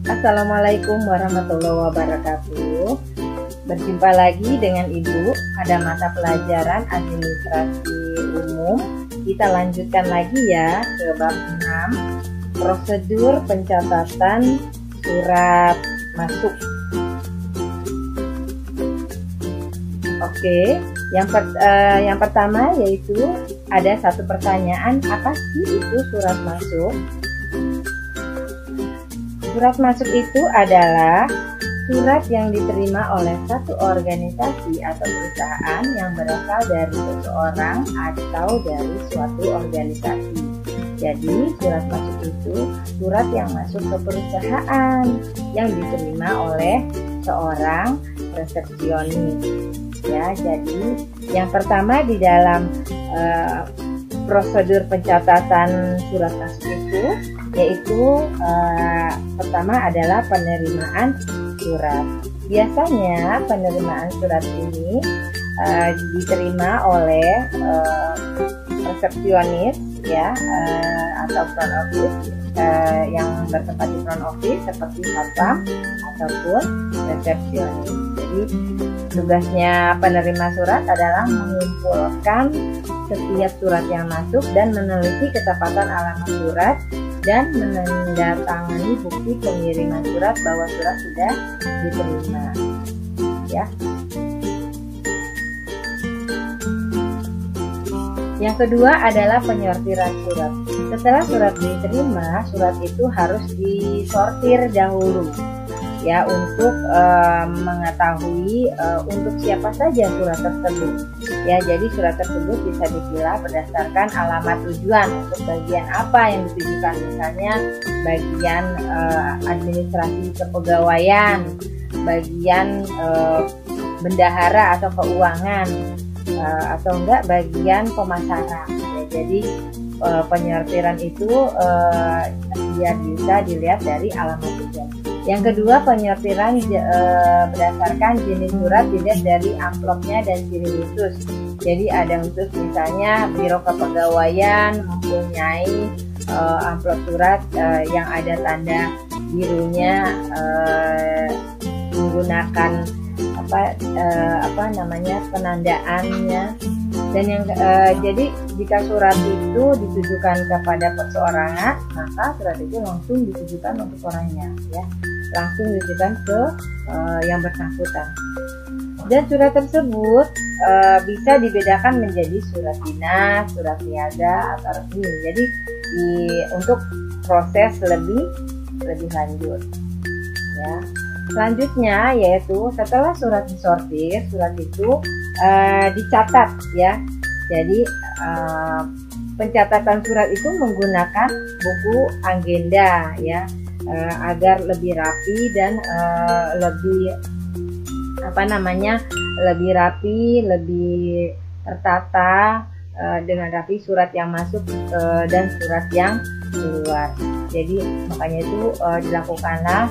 Assalamualaikum warahmatullahi wabarakatuh. Berjumpa lagi dengan Ibu pada mata pelajaran administrasi umum. Kita lanjutkan lagi ya ke bab 6, prosedur pencatatan surat masuk. Oke, yang pertama yaitu ada satu pertanyaan, apa sih itu surat masuk? Surat masuk itu adalah surat yang diterima oleh satu organisasi atau perusahaan yang berasal dari seseorang atau dari suatu organisasi. Jadi surat masuk itu surat yang masuk ke perusahaan yang diterima oleh seorang resepsionis. Ya, jadi yang pertama di dalam prosedur pencatatan surat masuk itu yaitu pertama adalah penerimaan surat. Biasanya penerimaan surat ini diterima oleh resepsionis ya, atau front office yang bertempat di front office seperti satpam ataupun resepsionis. Jadi tugasnya penerima surat adalah mengumpulkan setiap surat yang masuk dan meneliti ketepatan alamat surat dan menandatangani bukti pengiriman surat bahwa surat sudah diterima. Ya. Yang kedua adalah penyortiran surat. Setelah surat diterima, surat itu harus disortir dahulu. Ya, untuk mengetahui untuk siapa saja surat tersebut. Ya, jadi surat tersebut bisa dipilah berdasarkan alamat tujuan, untuk bagian apa yang ditujukan, misalnya bagian administrasi kepegawaian, bagian bendahara atau keuangan, atau enggak bagian pemasaran. Ya, jadi penyortiran itu biar bisa dilihat dari alamat tujuan. Yang kedua, penyortiran berdasarkan jenis surat dilihat dari amplopnya dan ciri khusus. Jadi ada khusus, misalnya Biro Kepegawaian mempunyai amplop surat yang ada tanda birunya menggunakan penandaannya. Dan yang jadi jika surat itu ditujukan kepada perseorangan, maka surat itu langsung ditujukan untuk orangnya, ya, langsung ditujukan ke yang bersangkutan. Dan surat tersebut bisa dibedakan menjadi surat dinas, surat niaga, atau resmi. Jadi untuk proses lebih lanjut, ya. Selanjutnya yaitu setelah surat disortir, surat itu dicatat, ya. Jadi pencatatan surat itu menggunakan buku agenda, ya, agar lebih rapi dan lebih lebih tertata dengan rapi surat yang masuk dan surat yang keluar. Jadi makanya itu dilakukanlah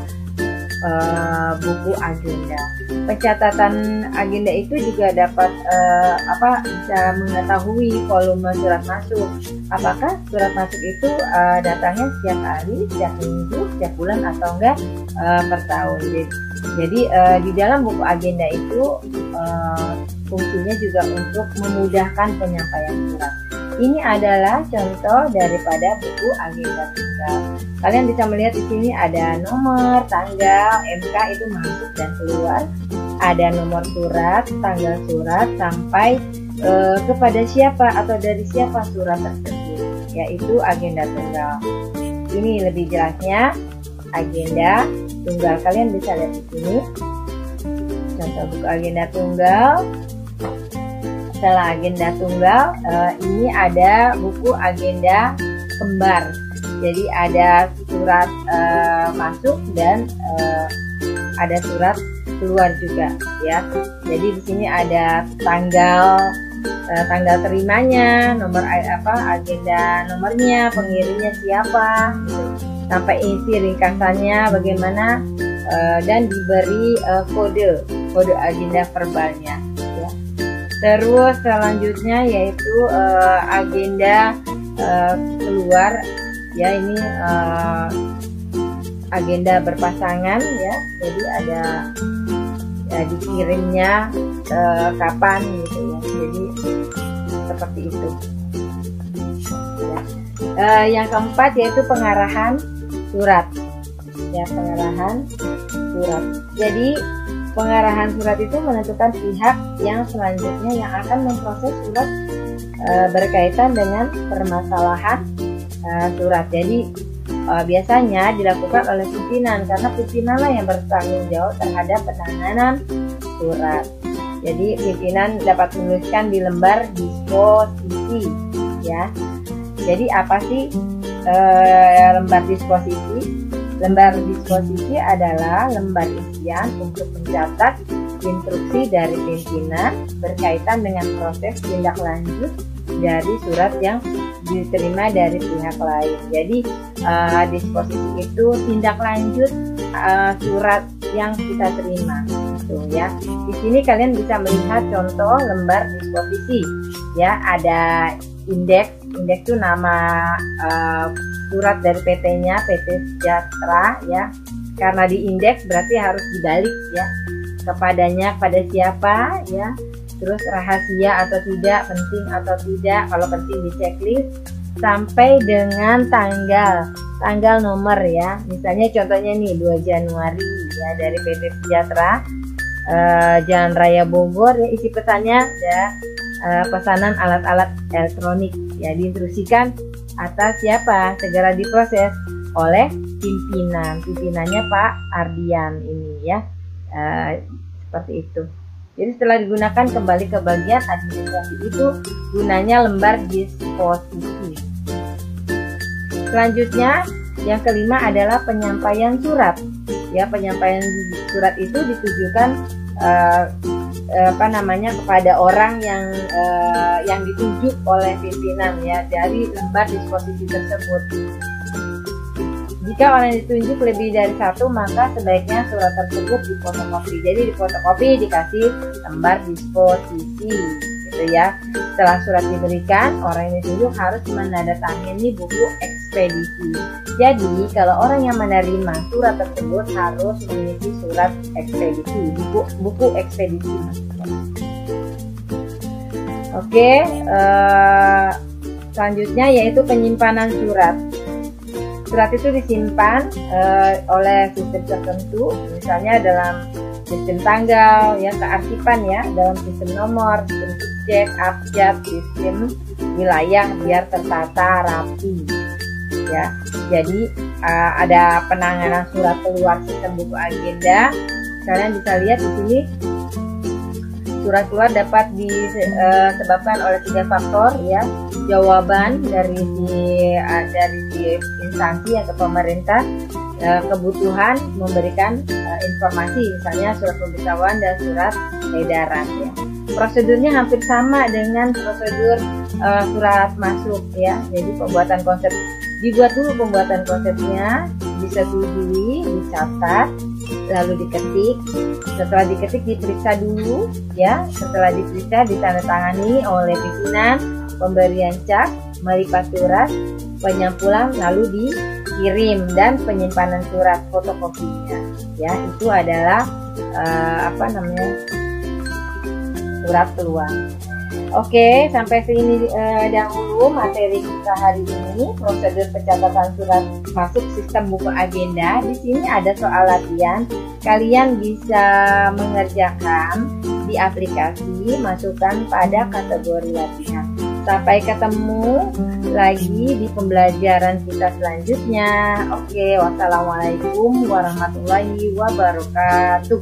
buku agenda. Pencatatan agenda itu juga dapat bisa mengetahui volume surat masuk. Apakah surat masuk itu datangnya setiap hari, setiap minggu, setiap bulan, atau enggak per tahun. Jadi di dalam buku agenda itu fungsinya juga untuk memudahkan penyampaian surat. Ini adalah contoh daripada buku agenda tunggal. Kalian bisa melihat di sini ada nomor, tanggal, MK itu masuk dan keluar. Ada nomor surat, tanggal surat, sampai kepada siapa atau dari siapa surat tersebut, yaitu agenda tunggal. Ini lebih jelasnya agenda tunggal. Kalian bisa lihat di sini contoh buku agenda tunggal. Setelah agenda tunggal, ini ada buku agenda kembar. Jadi ada surat masuk dan ada surat keluar juga, ya. Jadi di sini ada tanggal terimanya, nomor agenda nomornya, pengirimnya siapa, gitu. Sampai isi ringkasannya bagaimana, dan diberi kode agenda verbalnya. Terus selanjutnya yaitu agenda keluar, ya, ini agenda berpasangan ya, jadi ada dikirimnya kapan gitu ya, jadi seperti itu ya. Yang keempat yaitu pengarahan surat ya, pengarahan surat. Jadi pengarahan surat itu menentukan pihak yang selanjutnya yang akan memproses surat berkaitan dengan permasalahan surat. Jadi biasanya dilakukan oleh pimpinan, karena pimpinanlah yang bertanggung jawab terhadap penanganan surat. Jadi pimpinan dapat menuliskan di lembar disposisi ya. Jadi apa sih lembar disposisi? Lembar disposisi adalah lembar isian untuk mencatat instruksi dari pimpinan berkaitan dengan proses tindak lanjut dari surat yang diterima dari pihak lain. Jadi disposisi itu tindak lanjut surat yang kita terima, gitu ya. Di sini kalian bisa melihat contoh lembar disposisi, ya. Ada indeks itu nama surat dari PT-nya, PT Sejahtera, ya. Karena di indeks berarti harus dibalik, ya. Kepadanya, kepada siapa, ya. Terus rahasia atau tidak, penting atau tidak, kalau penting di checklist, sampai dengan tanggal nomor ya. Misalnya contohnya nih 2 Januari ya, dari PT Sejahtera Jalan Raya Bogor ya, isi pesannya ya, pesanan alat-alat elektronik ya, diinstruksikan atas siapa, segera diproses oleh pimpinannya Pak Ardian ini ya, seperti itu. Jadi setelah digunakan kembali ke bagian administrasi, itu gunanya lembar disposisi. Selanjutnya yang kelima adalah penyampaian surat. Ya, penyampaian surat itu ditujukan kepada orang yang ditunjuk oleh pimpinan ya, dari lembar disposisi tersebut. Jika orang yang ditunjuk lebih dari satu, maka sebaiknya surat tersebut difotokopi. Jadi difotokopi, dikasih lembar disposisi, gitu ya. Setelah surat diberikan, orang yang ditunjuk harus menandatangani buku ekspedisi. Jadi kalau orang yang menerima surat tersebut harus mengisi surat ekspedisi, buku ekspedisi. Oke, selanjutnya yaitu penyimpanan surat. Surat itu disimpan oleh sistem tertentu, misalnya dalam sistem tanggal, ya, kearsipan ya, dalam sistem nomor, sistem subjek, abjad, sistem wilayah, biar tertata rapi. Ya, jadi ada penanganan surat keluar sistem buku agenda. Kalian bisa lihat di sini, surat keluar dapat disebabkan oleh 3 faktor ya. Jawaban dari instansi atau pemerintah, kebutuhan memberikan informasi, misalnya surat pemberitahuan dan surat edaran ya. Prosedurnya hampir sama dengan prosedur surat masuk ya. Jadi pembuatan konsep, dibuat dulu pembuatan konsepnya, disetujui, dicatat, lalu diketik. Setelah diketik diperiksa dulu ya. Setelah diperiksa ditandatangani oleh pimpinan, pemberian cap, melipat surat, penyampulan, lalu dikirim, dan penyimpanan surat fotokopinya ya. Itu adalah surat keluar. Oke, sampai sini dahulu materi kita hari ini, prosedur pencatatan surat masuk sistem buku agenda. Di sini ada soal latihan, kalian bisa mengerjakan di aplikasi, masukkan pada kategori latihan. Sampai ketemu lagi di pembelajaran kita selanjutnya. Oke, wassalamualaikum warahmatullahi wabarakatuh.